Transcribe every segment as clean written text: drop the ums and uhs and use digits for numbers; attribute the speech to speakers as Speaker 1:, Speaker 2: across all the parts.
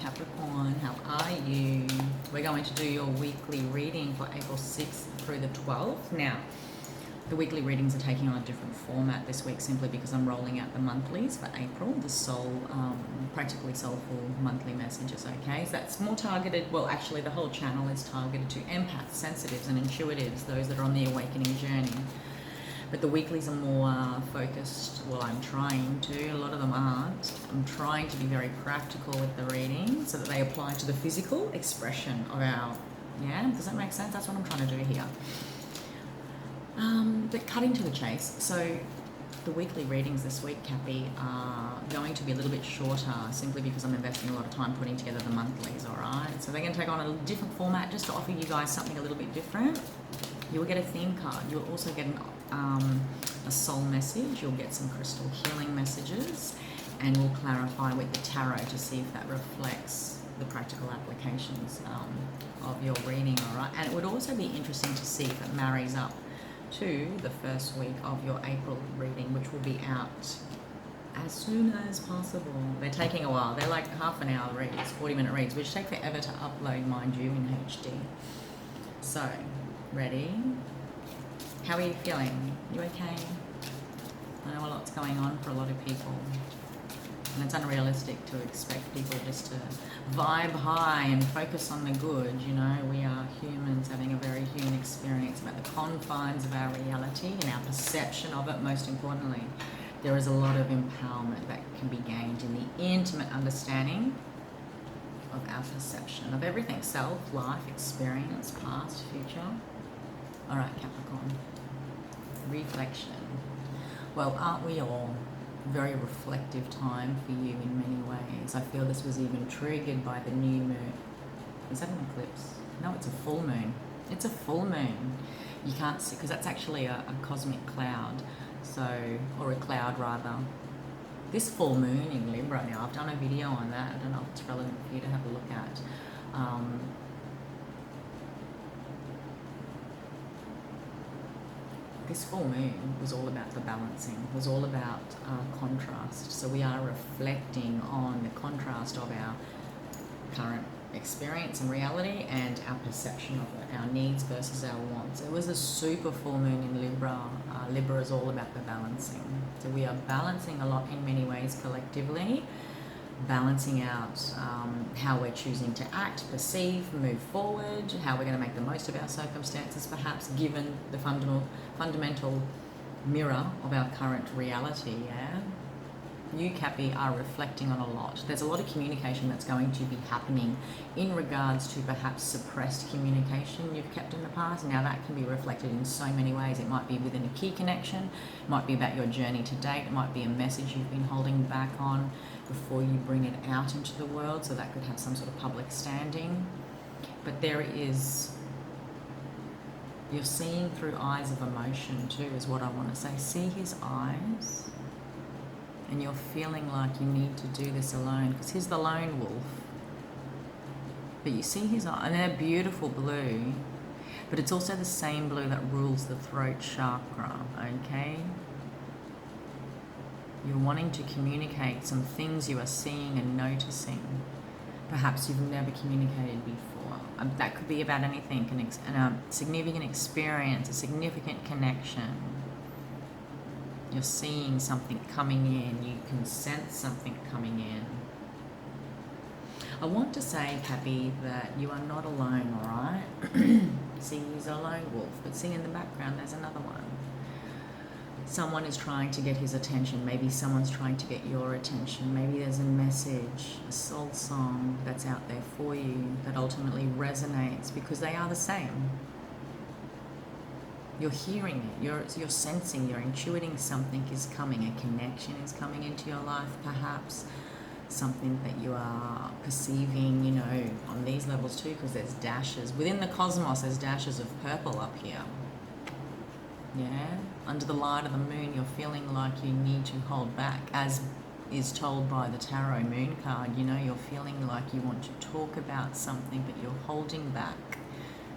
Speaker 1: Capricorn, how are you? We're going to do your weekly reading for April 6th through the 12th. Now, the weekly readings are taking on a different format this week simply because I'm rolling out the monthlies for April, the practically soulful monthly messages, okay? So that's more targeted, well, actually the whole channel is targeted to empaths, sensitives and intuitives, those that are on the awakening journey. But the weeklies are more focused, well, I'm trying to, a lot of them aren't. I'm trying to be very practical with the reading so that they apply to the physical expression of our, yeah, does that make sense? That's what I'm trying to do here. But cutting to the chase, so the weekly readings this week, Cappy, are going to be a little bit shorter simply because I'm investing a lot of time putting together the monthlies, all right? So they're going to take on a different format just to offer you guys something a little bit different. You will get a theme card. You'll also get a soul message. You'll get some crystal healing messages, and we'll clarify with the tarot to see if that reflects the practical applications of your reading, all right? And it would also be interesting to see if it marries up to the first week of your April reading, which will be out as soon as possible. They're taking a while. They're like half an hour reads, 40-minute reads, which take forever to upload, mind you, in HD. So, ready? How are you feeling? You okay? I know a lot's going on for a lot of people, and it's unrealistic to expect people just to vibe high and focus on the good. You know, we are humans having a very human experience about the confines of our reality and our perception of it. Most importantly, there is a lot of empowerment that can be gained in the intimate understanding of our perception of everything: self, life, experience, past, future. All right, Capricorn. Reflection. Well, aren't we all? Very reflective time for you in many ways. I feel this was even triggered by the new moon. Is that an eclipse? No, it's a full moon. It's a full moon. You can't see, because that's actually a cosmic cloud. So, or a cloud rather. This full moon in Libra now, I've done a video on that. I don't know if it's relevant for you to have a look at. This full moon was all about the balancing, was all about contrast. So we are reflecting on the contrast of our current experience and reality and our perception of it, our needs versus our wants. It was a super full moon in Libra. Libra is all about the balancing. So we are balancing a lot in many ways collectively, balancing out how we're choosing to act, perceive, move forward, how we're going to make the most of our circumstances, perhaps given the fundamental mirror of our current reality, yeah? You, Cappy, are reflecting on a lot. There's a lot of communication that's going to be happening in regards to perhaps suppressed communication you've kept in the past. Now that can be reflected in so many ways. It might be within a key connection, it might be about your journey to date, it might be a message you've been holding back on before you bring it out into the world, so that could have some sort of public standing. But there is, you're seeing through eyes of emotion too, is what I want to say. See his eyes, and you're feeling like you need to do this alone, because he's the lone wolf. But you see his eyes, and they're beautiful blue, but it's also the same blue that rules the throat chakra, okay? You're wanting to communicate some things you are seeing and noticing. Perhaps you've never communicated before. That could be about anything, a significant experience, a significant connection. You're seeing something coming in. You can sense something coming in. I want to say, Cappy, that you are not alone, all right? See, he's a lone wolf, but see in the background there's another one. Someone is trying to get his attention. Maybe someone's trying to get your attention. Maybe there's a message, a soul song that's out there for you that ultimately resonates, because they are the same. You're hearing it, you're sensing, you're intuiting something is coming, a connection is coming into your life perhaps, something that you are perceiving, you know, on these levels too, because there's dashes. Within the cosmos, there's dashes of purple up here. Yeah, under the light of the moon, you're feeling like you need to hold back, as is told by the tarot moon card. You know, you're feeling like you want to talk about something, but you're holding back.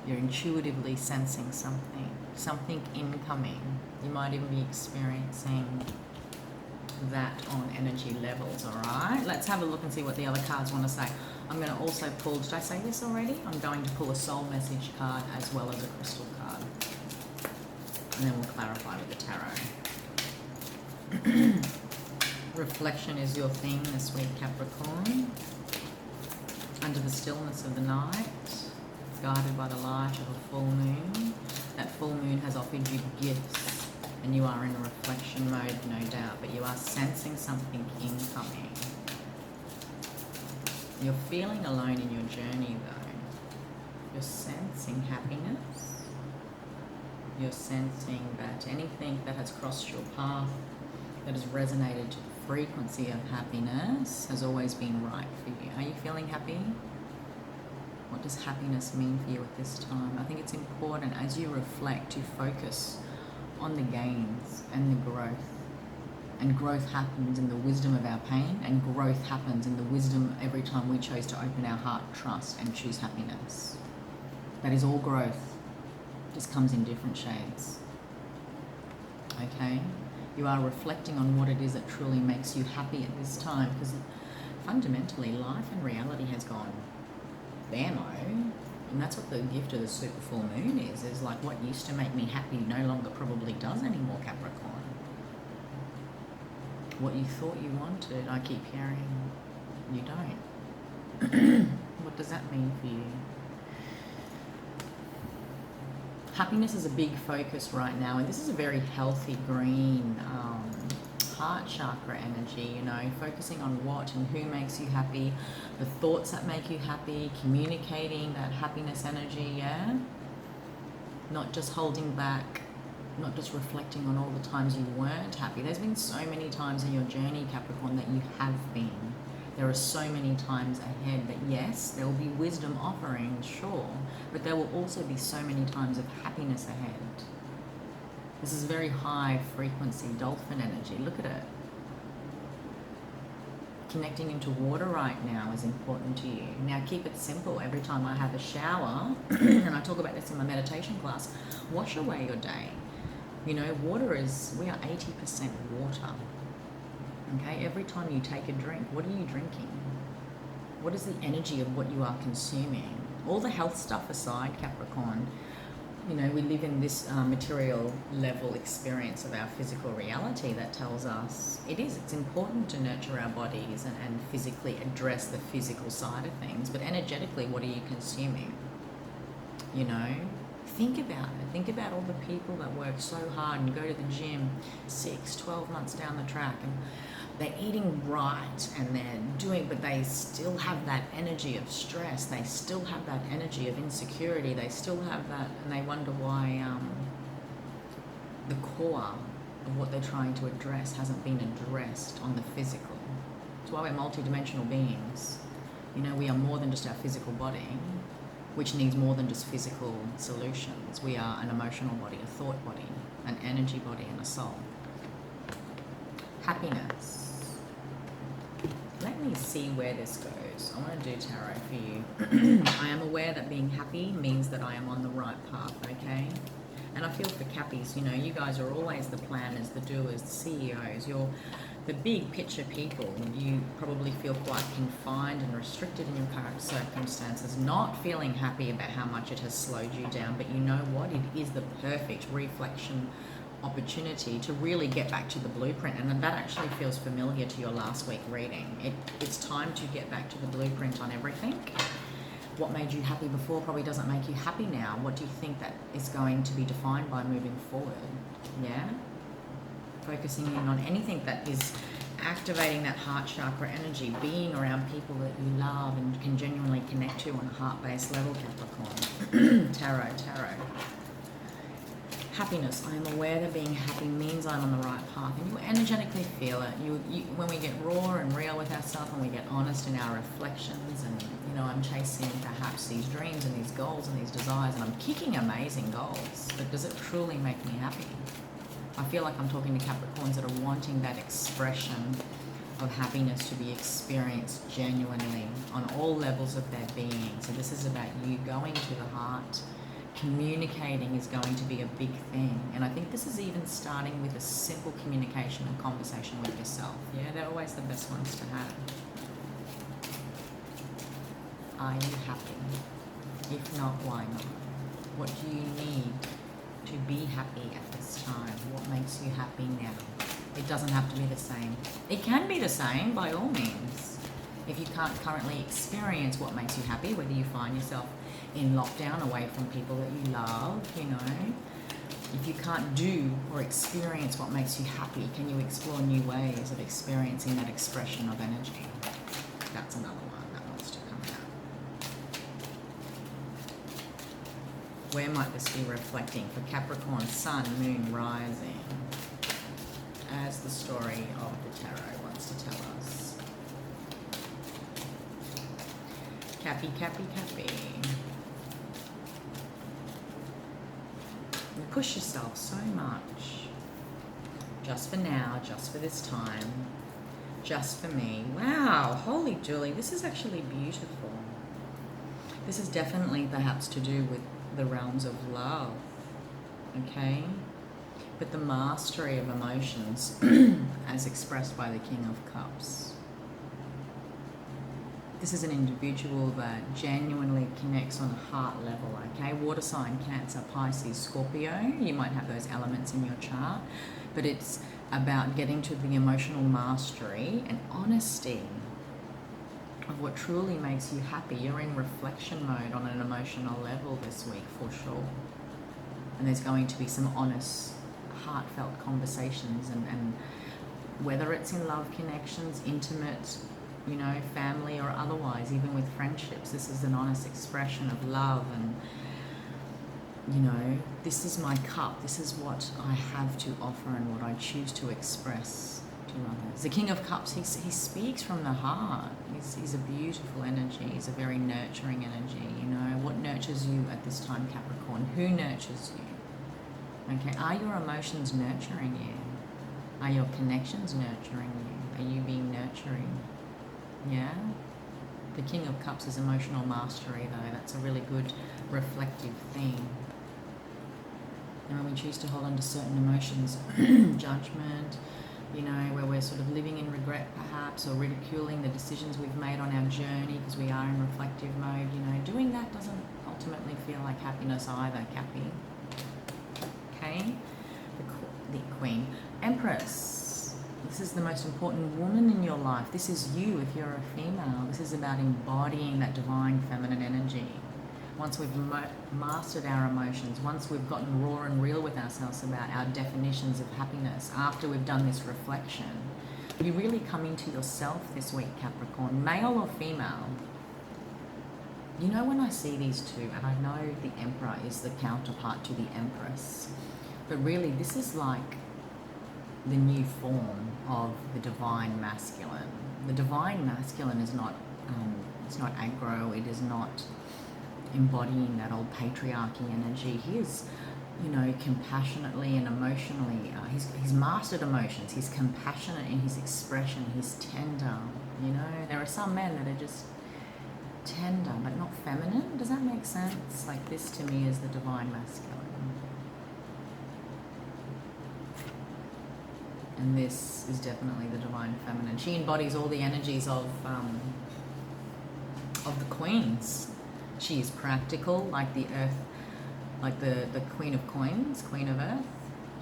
Speaker 1: You're intuitively sensing something incoming. You might even be experiencing that on energy levels, all right? Let's have a look and see what the other cards want to say. I'm going to also pull, did I say this already? I'm going to pull a soul message card as well as a crystal card. And then we'll clarify with the tarot. Reflection is your theme this week, Capricorn. Under the stillness of the night, guided by the light of a full moon. That full moon has offered you gifts, and you are in a reflection mode, no doubt, but you are sensing something incoming. You're feeling alone in your journey, though. You're sensing happiness. You're sensing that anything that has crossed your path, that has resonated to the frequency of happiness, has always been right for you. Are you feeling happy? What does happiness mean for you at this time? I think it's important as you reflect to focus on the gains and the growth. And growth happens in the wisdom of our pain, and growth happens in the wisdom every time we chose to open our heart, trust, and choose happiness. That is all growth. Just comes in different shades. Okay? You are reflecting on what it is that truly makes you happy at this time, because fundamentally life and reality has gone bammo, and that's what the gift of the super full moon is like what used to make me happy no longer probably does anymore, Capricorn. What you thought you wanted, I keep hearing you don't. What does that mean for you? Happiness is a big focus right now, and this is a very healthy green heart chakra energy, you know, focusing on what and who makes you happy, the thoughts that make you happy, communicating that happiness energy, yeah? Not just holding back, not just reflecting on all the times you weren't happy. There's been so many times in your journey, Capricorn, that you have been. There are so many times ahead that, yes, there will be wisdom offerings, sure, but there will also be so many times of happiness ahead. This is very high frequency dolphin energy. Look at it. Connecting into water right now is important to you. Now keep it simple. Every time I have a shower, and I talk about this in my meditation class, wash away your day. You know, water is, we are 80% water. Okay, every time you take a drink, what are you drinking? What is the energy of what you are consuming? All the health stuff aside, Capricorn, you know, we live in this material level experience of our physical reality that tells us it's important to nurture our bodies and physically address the physical side of things, but energetically, what are you consuming? You know, think about it. Think about all the people that work so hard and go to the gym 6-12 months down the track, and they're eating right and they're doing, but they still have that energy of stress. They still have that energy of insecurity. They still have that, and they wonder why the core of what they're trying to address hasn't been addressed on the physical. That's why we're multidimensional beings. You know, we are more than just our physical body, which needs more than just physical solutions. We are an emotional body, a thought body, an energy body, and a soul. Happiness. Let me see where this goes. I want to do tarot for you. I am aware that being happy means that I am on the right path, okay? And I feel for Cappies, you know, you guys are always the planners, the doers, the CEOs. You're the big picture people. You probably feel quite confined and restricted in your current circumstances, not feeling happy about how much it has slowed you down. But you know what? It is the perfect reflection opportunity to really get back to the blueprint, and that actually feels familiar to your last week reading. It's time to get back to the blueprint on everything. What made you happy before probably doesn't make you happy now. What do you think that is going to be defined by moving forward? Yeah? Focusing in on anything that is activating that heart chakra energy, being around people that you love and can genuinely connect to on a heart-based level, Capricorn. Tarot. Happiness. I am aware that being happy means I'm on the right path, and you energetically feel it. You, when we get raw and real with ourselves, and we get honest in our reflections, and you know, I'm chasing perhaps these dreams and these goals and these desires, and I'm kicking amazing goals, but does it truly make me happy? I feel like I'm talking to Capricorns that are wanting that expression of happiness to be experienced genuinely on all levels of their being. So this is about you going to the heart. Communicating is going to be a big thing, and I think this is even starting with a simple communication and conversation with yourself. Yeah, they're always the best ones to have. Are you happy? If not, why not? What do you need to be happy at this time? What makes you happy now? It doesn't have to be the same. It can be the same by all means. If you can't currently experience what makes you happy, whether you find yourself in lockdown away from people that you love, you know, if you can't do or experience what makes you happy, can you explore new ways of experiencing that expression of energy? That's another one that wants to come out. Where might this be reflecting for Capricorn, Sun, Moon, Rising, as the story of the tarot wants to tell us? Cappy, Cappy, Cappy. You push yourself so much. Just for now, just for this time, just for me. Wow, holy Julie, this is actually beautiful. This is definitely perhaps to do with the realms of love, okay? But the mastery of emotions as expressed by the King of Cups. This is an individual that genuinely connects on a heart level, okay? Water sign, Cancer, Pisces, Scorpio. You might have those elements in your chart, but it's about getting to the emotional mastery and honesty of what truly makes you happy. You're in reflection mode on an emotional level this week, for sure. And there's going to be some honest, heartfelt conversations, and whether it's in love connections, intimate, you know, family or otherwise, even with friendships, this is an honest expression of love. And, you know, this is my cup. This is what I have to offer and what I choose to express to others. The King of Cups, he speaks from the heart. He's a beautiful energy. He's a very nurturing energy, you know. What nurtures you at this time, Capricorn? Who nurtures you? Okay, are your emotions nurturing you? Are your connections nurturing you? Are you being nurturing? Yeah? The King of Cups is emotional mastery, though. That's a really good reflective theme. And when we choose to hold on to certain emotions, judgment, you know, where we're sort of living in regret perhaps, or ridiculing the decisions we've made on our journey because we are in reflective mode, you know, doing that doesn't ultimately feel like happiness either, Cappy. Okay? The Queen. Empress. This is the most important woman in your life. This is you if you're a female. This is about embodying that divine feminine energy. Once we've mastered our emotions, once we've gotten raw and real with ourselves about our definitions of happiness, after we've done this reflection, you really come into yourself this week, Capricorn, male or female. You know, when I see these two, and I know the Emperor is the counterpart to the Empress, but really this is like the new form of the divine masculine. The divine masculine is not, it's not aggro, it is not embodying that old patriarchy energy. He is, you know, compassionately and emotionally, he's mastered emotions, he's compassionate in his expression, he's tender, you know. There are some men that are just tender but not feminine. Does that make sense? Like, this to me is the divine masculine. And this is definitely the divine feminine. She embodies all the energies of the queens. She is practical, like the earth, like the Queen of Coins, Queen of Earth.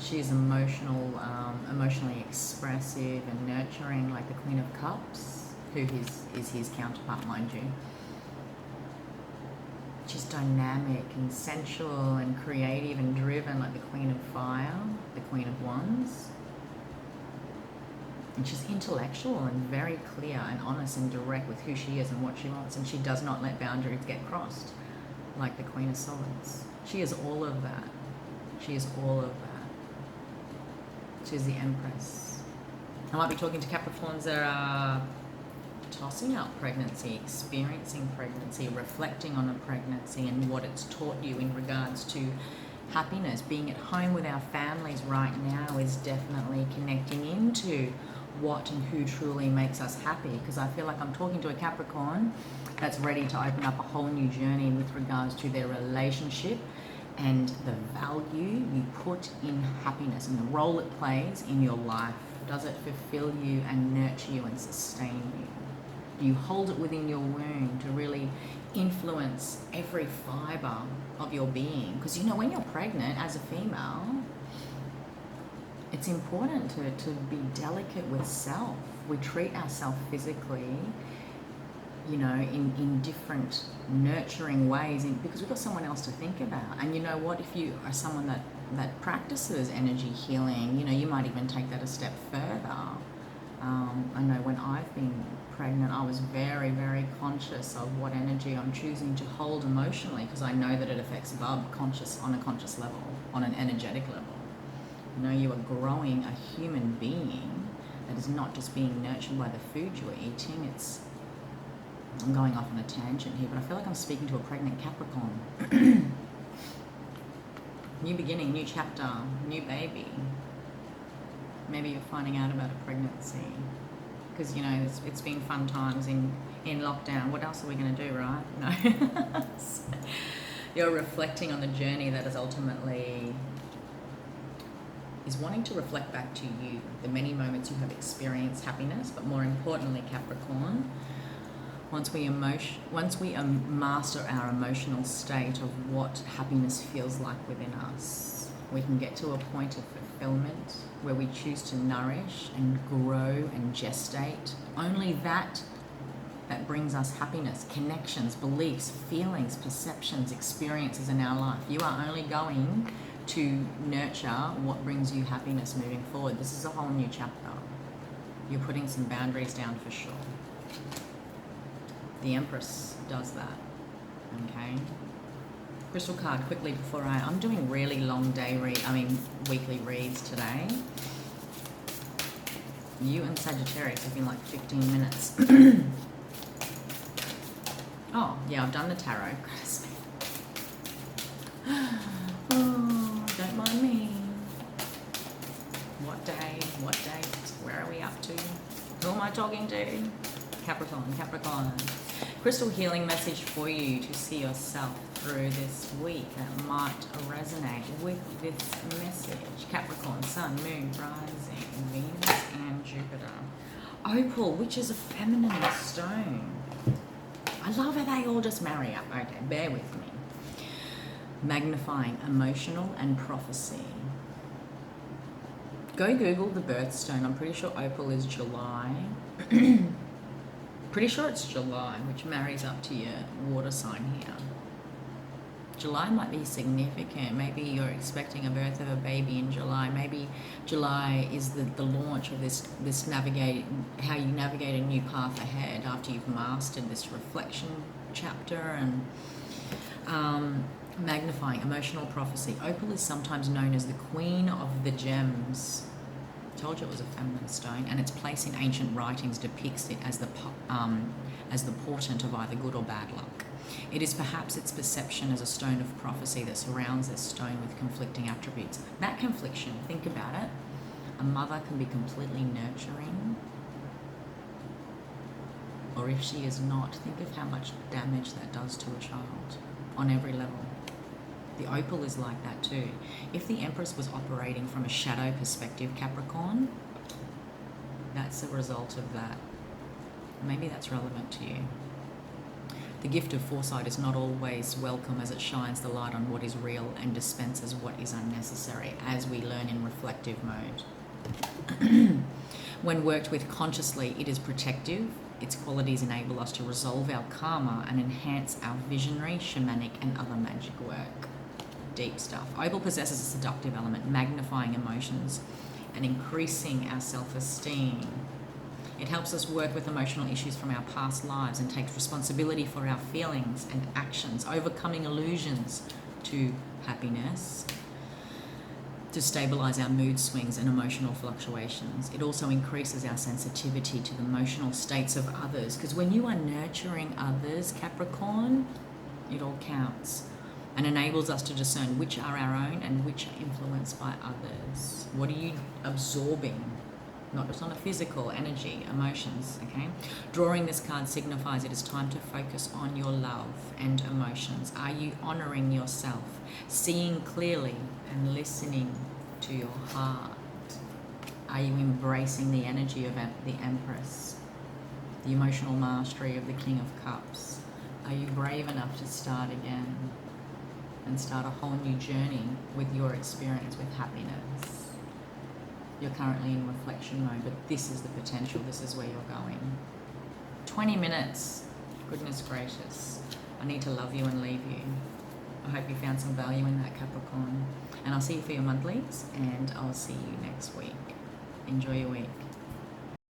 Speaker 1: She is emotional, emotionally expressive and nurturing, like the Queen of Cups, who is his counterpart, mind you. She's dynamic and sensual and creative and driven, like the Queen of Fire, the Queen of Wands. And she's intellectual and very clear and honest and direct with who she is and what she wants, and she does not let boundaries get crossed, like the Queen of Swords. She is all of that. She is all of that. She's the Empress. I might be talking to Capricorns that are tossing out pregnancy, experiencing pregnancy, reflecting on a pregnancy and what it's taught you in regards to happiness. Being at home with our families right now is definitely connecting into what and who truly makes us happy, because I feel like I'm talking to a Capricorn that's ready to open up a whole new journey with regards to their relationship and the value you put in happiness and the role it plays in your life. Does it fulfill you and nurture you and sustain you? Do you hold it within your womb to really balance every fiber of your being. Because, you know, when you're pregnant as a female, it's important to be delicate with self. We treat ourselves physically, you know, in different nurturing ways, because we've got someone else to think about. And you know what, if you are someone that practices energy healing, you know, you might even take that a step further. I know when I've been pregnant, I was very, very conscious of what energy I'm choosing to hold emotionally, because I know that it affects Bub on a conscious level, on an energetic level. You know, you are growing a human being that is not just being nurtured by the food you're eating. I'm going off on a tangent here, but I feel like I'm speaking to a pregnant Capricorn. New beginning, new chapter, new baby. Maybe you're finding out about a pregnancy, because, you know, it's been fun times in lockdown. What else are we going to do, right? No. You're reflecting on the journey that is ultimately wanting to reflect back to you the many moments you have experienced happiness, but more importantly, Capricorn, once we master our emotional state of what happiness feels like within us, we can get to a point of fulfillment where we choose to nourish and grow and gestate only that brings us happiness, connections, beliefs, feelings, perceptions, experiences in our life. You are only going to nurture what brings you happiness moving forward. This is a whole new chapter. You're putting some boundaries down for sure. The Empress does that, okay? Crystal card quickly before I'm doing really long weekly reads today. You and Sagittarius have been like 15 minutes. Oh, yeah, I've done the tarot. Oh, don't mind me. What day? What date? Where are we up to? Who am I talking to? Capricorn. Crystal healing message for you to see yourself through this week that might resonate with this message. Capricorn, Sun, Moon, Rising, Venus and Jupiter. Opal, which is a feminine stone. I love how they all just marry up. Okay, bear with me. Magnifying, emotional and prophecy. Go Google the birthstone. I'm pretty sure Opal is July. Pretty sure it's July, which marries up to your water sign here. July might be significant. Maybe you're expecting a birth of a baby in July. Maybe July is the launch of this how you navigate a new path ahead after you've mastered this reflection chapter. And magnifying, emotional prophecy. Opal is sometimes known as the queen of the gems. I told you it was a feminine stone, and its place in ancient writings depicts it as the portent of either good or bad luck. It is perhaps its perception as a stone of prophecy that surrounds this stone with conflicting attributes. That confliction, think about it. A mother can be completely nurturing, or if she is not, think of how much damage that does to a child on every level. The opal is like that too. If the Empress was operating from a shadow perspective, Capricorn, that's a result of that. Maybe that's relevant to you. The gift of foresight is not always welcome, as it shines the light on what is real and dispenses what is unnecessary, as we learn in reflective mode. When worked with consciously, it is protective. Its qualities enable us to resolve our karma and enhance our visionary, shamanic and other magic work. Deep stuff. Opal possesses a seductive element, magnifying emotions and increasing our self-esteem. It helps us work with emotional issues from our past lives and takes responsibility for our feelings and actions, overcoming illusions to happiness, to stabilize our mood swings and emotional fluctuations. It also increases our sensitivity to the emotional states of others, because when you are nurturing others, Capricorn, it all counts, and enables us to discern which are our own and which are influenced by others. What are you absorbing? Not just on a physical, energy, emotions, okay? Drawing this card signifies it is time to focus on your love and emotions. Are you honoring yourself, seeing clearly and listening to your heart? Are you embracing the energy of the Empress, the emotional mastery of the King of Cups? Are you brave enough to start again and start a whole new journey with your experience with happiness? You're currently in reflection mode, but this is the potential. This is where you're going. 20 minutes. Goodness gracious. I need to love you and leave you. I hope you found some value in that, Capricorn. And I'll see you for your monthlies, and I'll see you next week. Enjoy your week.